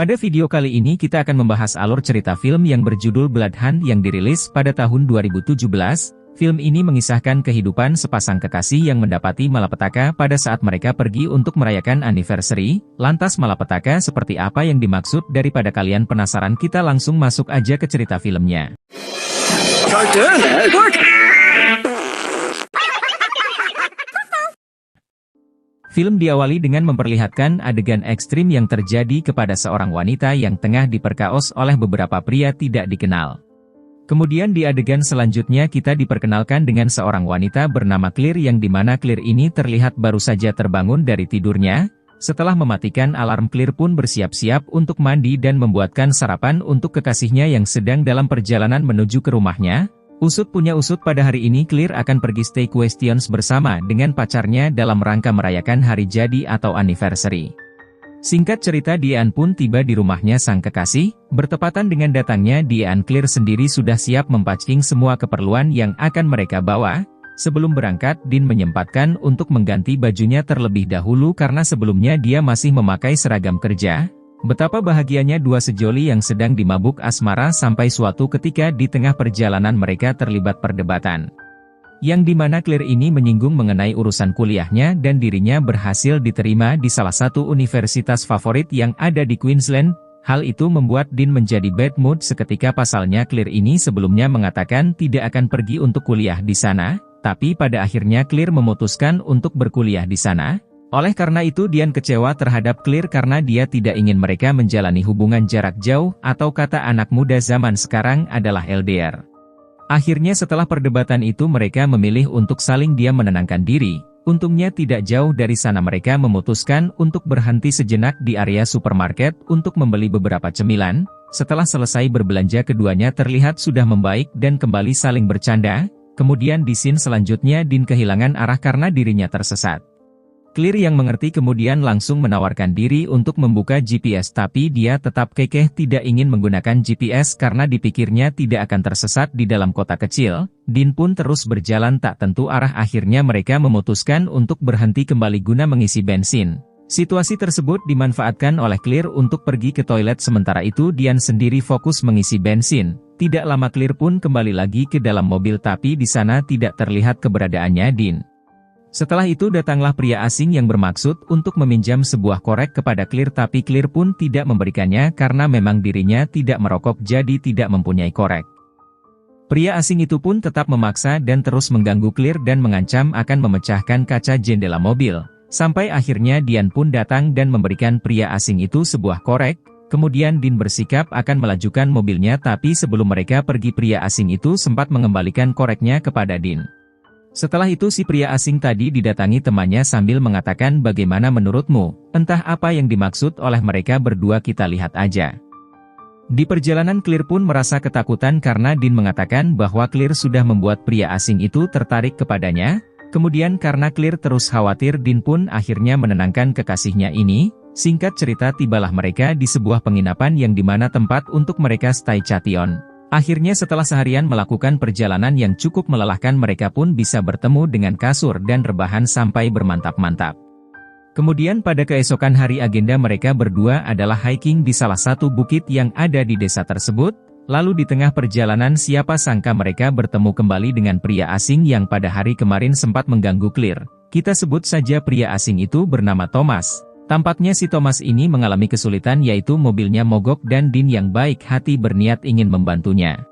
Pada video kali ini kita akan membahas alur cerita film yang berjudul Blood Hunt yang dirilis pada tahun 2017. Film ini mengisahkan kehidupan sepasang kekasih yang mendapati malapetaka pada saat mereka pergi untuk merayakan anniversary. Lantas malapetaka seperti apa yang dimaksud? Daripada kalian penasaran, kita langsung masuk aja ke cerita filmnya. Film diawali dengan memperlihatkan adegan ekstrim yang terjadi kepada seorang wanita yang tengah diperkaos oleh beberapa pria tidak dikenal. Kemudian di adegan selanjutnya kita diperkenalkan dengan seorang wanita bernama Claire yang dimana Claire ini terlihat baru saja terbangun dari tidurnya. Setelah mematikan alarm, Claire pun bersiap-siap untuk mandi dan membuatkan sarapan untuk kekasihnya yang sedang dalam perjalanan menuju ke rumahnya. Usut punya usut, pada hari ini Claire akan pergi stay questions bersama dengan pacarnya dalam rangka merayakan hari jadi atau anniversary. Singkat cerita, Dian pun tiba di rumahnya sang kekasih. Bertepatan dengan datangnya Dian, Claire sendiri sudah siap mempacking semua keperluan yang akan mereka bawa. Sebelum berangkat, Din menyempatkan untuk mengganti bajunya terlebih dahulu karena sebelumnya dia masih memakai seragam kerja. Betapa bahagianya dua sejoli yang sedang dimabuk asmara sampai suatu ketika di tengah perjalanan mereka terlibat perdebatan. Yang dimana Claire ini menyinggung mengenai urusan kuliahnya dan dirinya berhasil diterima di salah satu universitas favorit yang ada di Queensland. Hal itu membuat Din menjadi bad mood seketika, pasalnya Claire ini sebelumnya mengatakan tidak akan pergi untuk kuliah di sana, tapi pada akhirnya Claire memutuskan untuk berkuliah di sana. Oleh karena itu Dian kecewa terhadap Claire karena dia tidak ingin mereka menjalani hubungan jarak jauh atau kata anak muda zaman sekarang adalah LDR. Akhirnya setelah perdebatan itu mereka memilih untuk saling diam menenangkan diri. Untungnya tidak jauh dari sana mereka memutuskan untuk berhenti sejenak di area supermarket untuk membeli beberapa cemilan. Setelah selesai berbelanja keduanya terlihat sudah membaik dan kembali saling bercanda. Kemudian di scene selanjutnya Din kehilangan arah karena dirinya tersesat. Claire yang mengerti kemudian langsung menawarkan diri untuk membuka GPS, tapi dia tetap kekeh tidak ingin menggunakan GPS karena dipikirnya tidak akan tersesat di dalam kota kecil. Din pun terus berjalan tak tentu arah, akhirnya mereka memutuskan untuk berhenti kembali guna mengisi bensin. Situasi tersebut dimanfaatkan oleh Claire untuk pergi ke toilet, sementara itu Dian sendiri fokus mengisi bensin. Tidak lama Claire pun kembali lagi ke dalam mobil, tapi di sana tidak terlihat keberadaannya Din. Setelah itu datanglah pria asing yang bermaksud untuk meminjam sebuah korek kepada Claire, tapi Claire pun tidak memberikannya karena memang dirinya tidak merokok jadi tidak mempunyai korek. Pria asing itu pun tetap memaksa dan terus mengganggu Claire dan mengancam akan memecahkan kaca jendela mobil. Sampai akhirnya Dian pun datang dan memberikan pria asing itu sebuah korek. Kemudian Din bersikap akan melajukan mobilnya, tapi sebelum mereka pergi pria asing itu sempat mengembalikan koreknya kepada Din. Setelah itu si pria asing tadi didatangi temannya sambil mengatakan, "Bagaimana menurutmu?" Entah apa yang dimaksud oleh mereka berdua, kita lihat aja. Di perjalanan Claire pun merasa ketakutan karena Din mengatakan bahwa Claire sudah membuat pria asing itu tertarik kepadanya. Kemudian karena Claire terus khawatir, Din pun akhirnya menenangkan kekasihnya ini. Singkat cerita tibalah mereka di sebuah penginapan yang dimana tempat untuk mereka stay cation. Akhirnya setelah seharian melakukan perjalanan yang cukup melelahkan, mereka pun bisa bertemu dengan kasur dan rebahan sampai bermantap-mantap. Kemudian pada keesokan hari agenda mereka berdua adalah hiking di salah satu bukit yang ada di desa tersebut. Lalu di tengah perjalanan siapa sangka mereka bertemu kembali dengan pria asing yang pada hari kemarin sempat mengganggu Claire. Kita sebut saja pria asing itu bernama Thomas. Tampaknya si Thomas ini mengalami kesulitan, yaitu mobilnya mogok dan Din yang baik hati berniat ingin membantunya.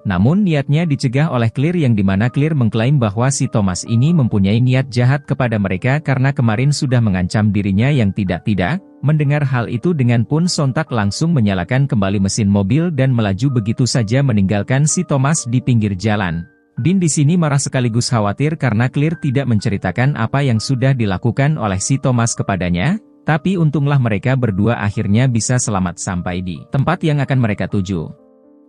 Namun niatnya dicegah oleh Claire yang dimana Claire mengklaim bahwa si Thomas ini mempunyai niat jahat kepada mereka karena kemarin sudah mengancam dirinya yang tidak-tidak. Mendengar hal itu dengan pun sontak langsung menyalakan kembali mesin mobil dan melaju begitu saja meninggalkan si Thomas di pinggir jalan. Din di sini marah sekaligus khawatir karena Claire tidak menceritakan apa yang sudah dilakukan oleh si Thomas kepadanya. Tapi untunglah mereka berdua akhirnya bisa selamat sampai di tempat yang akan mereka tuju.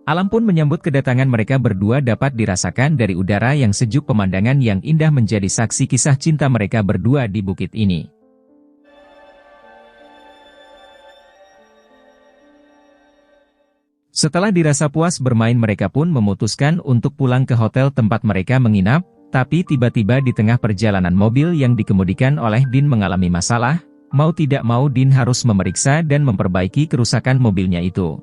Alam pun menyambut kedatangan mereka berdua dapat dirasakan dari udara yang sejuk, pemandangan yang indah menjadi saksi kisah cinta mereka berdua di bukit ini. Setelah dirasa puas bermain, mereka pun memutuskan untuk pulang ke hotel tempat mereka menginap, tapi tiba-tiba di tengah perjalanan mobil yang dikemudikan oleh Din mengalami masalah. mau tidak mau Dean harus memeriksa dan memperbaiki kerusakan mobilnya itu.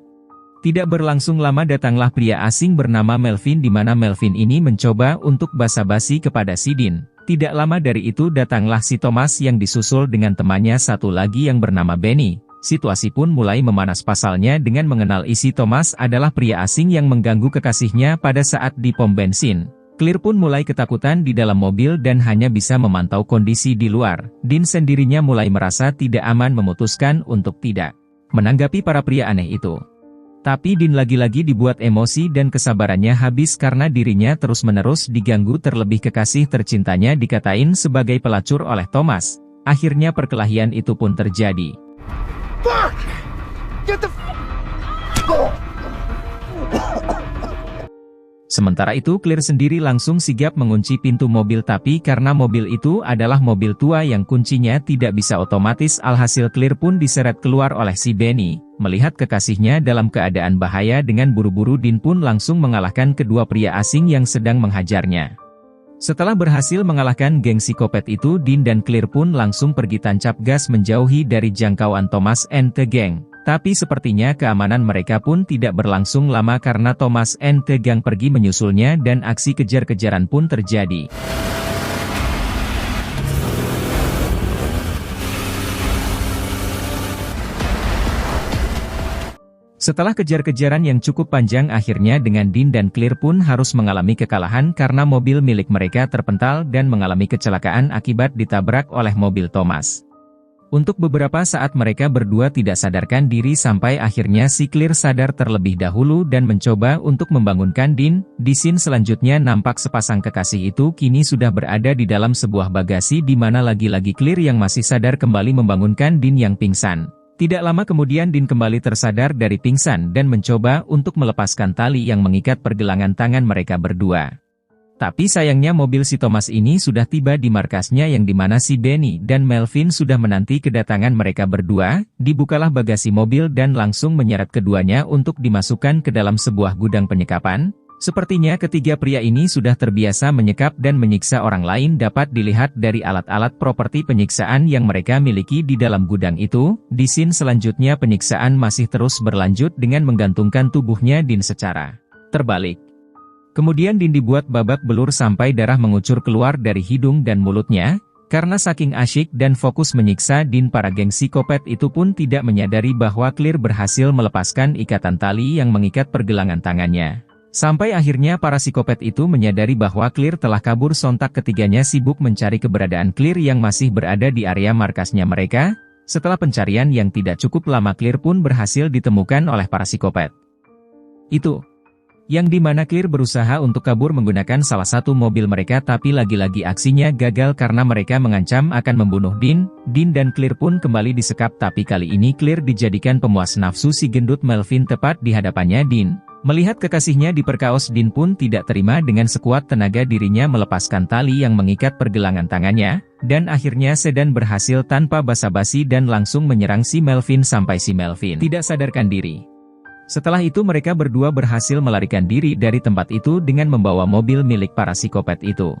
Tidak berlangsung lama datanglah pria asing bernama Melvin di mana Melvin ini mencoba untuk basa-basi kepada si Dean. Tidak lama dari itu datanglah si Thomas yang disusul dengan temannya satu lagi yang bernama Benny. Situasi pun mulai memanas pasalnya dengan mengenal isi Thomas adalah pria asing yang mengganggu kekasihnya pada saat di pom bensin. Claire pun mulai ketakutan di dalam mobil dan hanya bisa memantau kondisi di luar. Dean sendirinya mulai merasa tidak aman memutuskan untuk tidak menanggapi para pria aneh itu. Tapi Dean lagi-lagi dibuat emosi dan kesabarannya habis karena dirinya terus-menerus diganggu terlebih kekasih tercintanya dikatain sebagai pelacur oleh Thomas. Akhirnya perkelahian itu pun terjadi. Fuck! Get the Sementara itu Claire sendiri langsung sigap mengunci pintu mobil tapi karena mobil itu adalah mobil tua yang kuncinya tidak bisa otomatis alhasil Claire pun diseret keluar oleh si Benny. Melihat kekasihnya dalam keadaan bahaya dengan buru-buru Dean pun langsung mengalahkan kedua pria asing yang sedang menghajarnya. Setelah berhasil mengalahkan geng psikopat itu Dean dan Claire pun langsung pergi tancap gas menjauhi dari jangkauan Thomas and the Gang. Tapi sepertinya keamanan mereka pun tidak berlangsung lama karena Thomas and the Gang pergi menyusulnya dan aksi kejar-kejaran pun terjadi. Setelah kejar-kejaran yang cukup panjang akhirnya dengan Dean dan Claire pun harus mengalami kekalahan karena mobil milik mereka terpental dan mengalami kecelakaan akibat ditabrak oleh mobil Thomas. Untuk beberapa saat mereka berdua tidak sadarkan diri sampai akhirnya si Claire sadar terlebih dahulu dan mencoba untuk membangunkan Dean. Di scene selanjutnya nampak sepasang kekasih itu kini sudah berada di dalam sebuah bagasi di mana lagi-lagi Claire yang masih sadar kembali membangunkan Dean yang pingsan. Tidak lama kemudian Dean kembali tersadar dari pingsan dan mencoba untuk melepaskan tali yang mengikat pergelangan tangan mereka berdua. Tapi sayangnya mobil si Thomas ini sudah tiba di markasnya yang dimana si Benny dan Melvin sudah menanti kedatangan mereka berdua. Dibukalah bagasi mobil dan langsung menyeret keduanya untuk dimasukkan ke dalam sebuah gudang penyekapan. Sepertinya ketiga pria ini sudah terbiasa menyekap dan menyiksa orang lain dapat dilihat dari alat-alat properti penyiksaan yang mereka miliki di dalam gudang itu. Di scene selanjutnya penyiksaan masih terus berlanjut dengan menggantungkan tubuhnya Dean secara terbalik. Kemudian Dean dibuat babak belur sampai darah mengucur keluar dari hidung dan mulutnya. Karena saking asyik dan fokus menyiksa Dean para geng psikopat itu pun tidak menyadari bahwa Claire berhasil melepaskan ikatan tali yang mengikat pergelangan tangannya. Sampai akhirnya para psikopat itu menyadari bahwa Claire telah kabur sontak ketiganya sibuk mencari keberadaan Claire yang masih berada di area markasnya mereka. Setelah pencarian yang tidak cukup lama Claire pun berhasil ditemukan oleh para psikopat itu. Yang dimana Claire berusaha untuk kabur menggunakan salah satu mobil mereka tapi lagi-lagi aksinya gagal karena mereka mengancam akan membunuh Dean. Dean dan Claire pun kembali disekap tapi kali ini Claire dijadikan pemuas nafsu si gendut Melvin tepat di hadapannya Dean. Melihat kekasihnya diperkaos Dean pun tidak terima dengan sekuat tenaga dirinya melepaskan tali yang mengikat pergelangan tangannya, dan akhirnya Sedan berhasil tanpa basa-basi dan langsung menyerang si Melvin sampai si Melvin tidak sadarkan diri. Setelah itu mereka berdua berhasil melarikan diri dari tempat itu dengan membawa mobil milik para psikopat itu.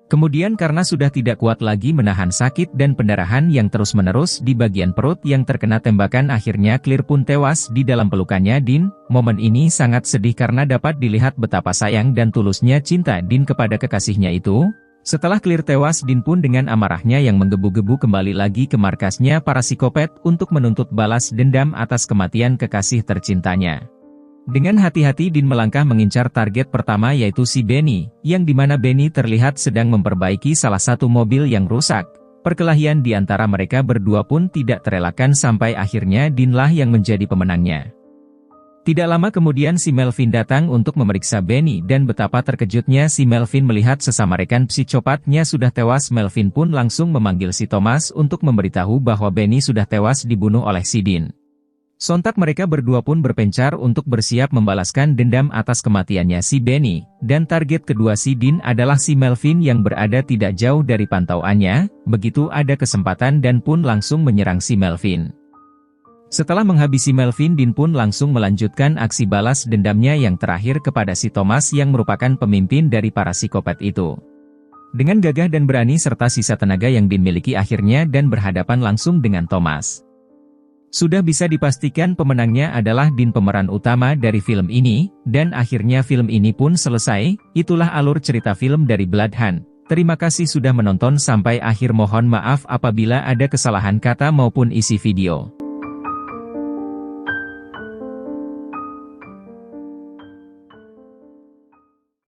Kemudian karena sudah tidak kuat lagi menahan sakit dan pendarahan yang terus-menerus di bagian perut yang terkena tembakan akhirnya Claire pun tewas di dalam pelukannya Dean. Momen ini sangat sedih karena dapat dilihat betapa sayang dan tulusnya cinta Dean kepada kekasihnya itu. Setelah Claire tewas Dean pun dengan amarahnya yang menggebu-gebu kembali lagi ke markasnya para psikopat untuk menuntut balas dendam atas kematian kekasih tercintanya. Dengan hati-hati Dean melangkah mengincar target pertama yaitu si Benny, yang dimana Benny terlihat sedang memperbaiki salah satu mobil yang rusak. Perkelahian di antara mereka berdua pun tidak terelakkan sampai akhirnya Dean lah yang menjadi pemenangnya. Tidak lama kemudian si Melvin datang untuk memeriksa Benny dan betapa terkejutnya si Melvin melihat sesama rekan psikopatnya sudah tewas. Melvin pun langsung memanggil si Thomas untuk memberitahu bahwa Benny sudah tewas dibunuh oleh si Dean. Sontak mereka berdua pun berpencar untuk bersiap membalaskan dendam atas kematiannya si Benny, dan target kedua si Dean adalah si Melvin yang berada tidak jauh dari pantauannya. Begitu ada kesempatan dan pun langsung menyerang si Melvin. Setelah menghabisi Melvin, Dean pun langsung melanjutkan aksi balas dendamnya yang terakhir kepada si Thomas yang merupakan pemimpin dari para psikopat itu. Dengan gagah dan berani serta sisa tenaga yang Dean miliki, akhirnya Dan berhadapan langsung dengan Thomas. Sudah bisa dipastikan pemenangnya adalah Dean, pemeran utama dari film ini, dan akhirnya film ini pun selesai. Itulah alur cerita film dari Blood Hunt. Terima kasih sudah menonton sampai akhir. Mohon maaf apabila ada kesalahan kata maupun isi video.